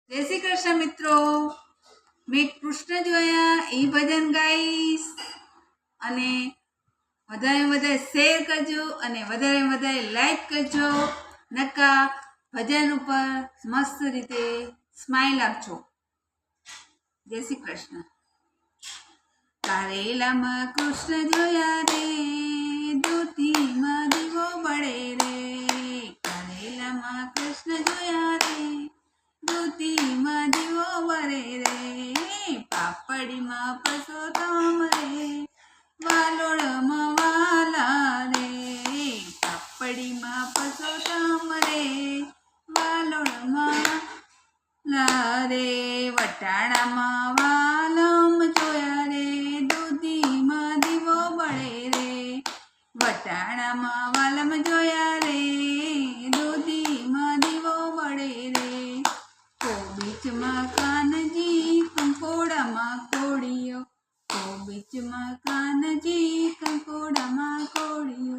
જય શ્રી કૃષ્ણ મિત્રો, મેં કૃષ્ણ જોયા એ ભજન ગાઈશ અને વધારે શેર કરજો અને વધારે લાઈક કરજો. નકા ભજન ઉપર મસ્ત રીતે સ્માઈલ આપજો. જય શ્રી કૃષ્ણ. કારેલામાં કૃષ્ણ જોયા રે, દૂધીમાં દીવો બળે રે. કારેલામાં કૃષ્ણ જોયા રે, દૂધીમાં દીવો બળે રે. પાપડીમાં પરસોત્તમ રે, વાલોળમાં વાલા રે. પાપડીમાં પરસોત્તમ રે, વાલોળમાં વાલા રે. વટાણામાં વાલમ જોયા રે, દૂધીમાં દીવો બળે રે. વટાણામાં વાલમ જોયા રે, દૂધીમાં દીવો બળે રે. કોબીજમાં કાનજી, કંકોડામાં કોળીઓ. કોબીજમાં કાનજી, કંકોડામાં કોળીઓ.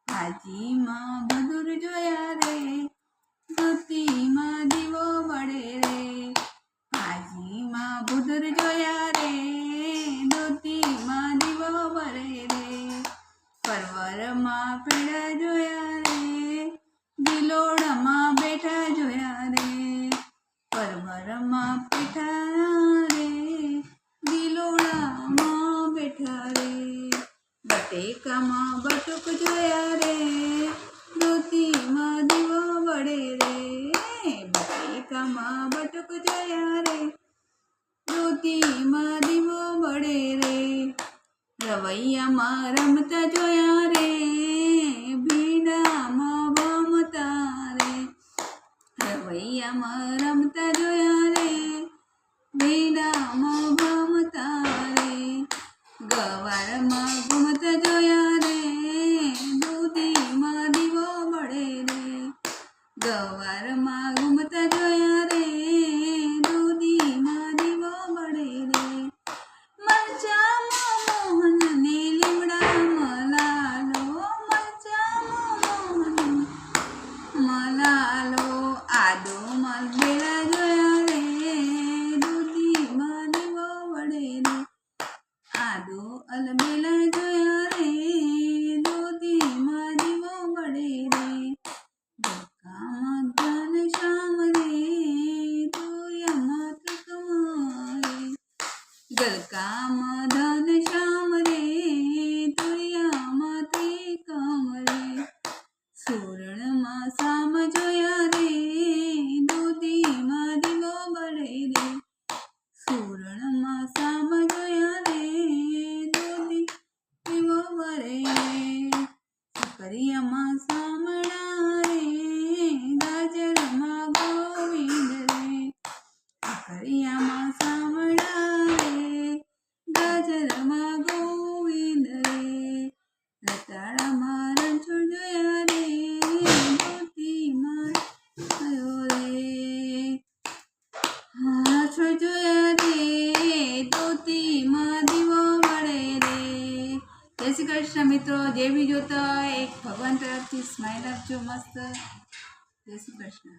ભાજીમાં ભદુર જોયા રે, દૂધીમાં દીવો બળે રે. ભાજીમાં ભદુર જોયા રે, દૂધીમાં દીવો બળે રે. પરવરમાં પેડા જોયા રે, દિલોડામાં બેઠા જોયા રે. પરવરમાં બેઠા રે, દિલોડામાં બેઠા રે. બટેકામાં બટુક જોયા રે, દૂધીમાં દીવો બળે રે. બટેકામાં બટુક જોયા રે, દૂધીમાં દીવો બળે રે. રવૈયામાં રમતા જોયા રે, ભીડામાં ભમતા રે. રવૈયામાં રમતા જોયા રે, ભીડામાં ભમતા રે. ગવારમાં ઘૂમતા જોયા રે, દૂધીમાં દીવો બળે રે. ગવારમાં ઘૂમતા જોયા રે, દૂધીમાં દીવો બળે રે. મરચામાં મોહન ને લીમડામાં લાલો. મરચામાં મોહન મલાલો. આદુમાં બેલા જોયા રે, દૂધીમાં દીવો બળે રે. આદુ અલબેલા જોયા રે, દૂધીમાં દીવો બળે રે. ગલકામાં ધન શ્યામ રે, તુયમાં ત્રિકમારે. ગલકામાં ધન શ્યામ રે, તુયમાં ત્રિકમ રે. સુરણમાં સામ જોયા રે, દૂધીમાં દીવો બળે રે. સુરણમાં સામ જોયા રે, દૂધી દીવો બળે રે. સકરિયામાં સામડા રે, ગાજરમાં ગોવિંદ રે. સકરિયામાં સામડા રે, ગાજરમાં ગોવિંદ રે. રતાળામાં રણછોડ જોયા રે, દૂધીમાં થયો રે. રણછોડ જોયા રે, દૂધીમાં દીવો બળે રે. જય શ્રી કૃષ્ણ મિત્રો. જે બી જોતા હોય એક ભગવાન તરફથી સ્માઈલ આપજો મસ્ત. જય શ્રી કૃષ્ણ.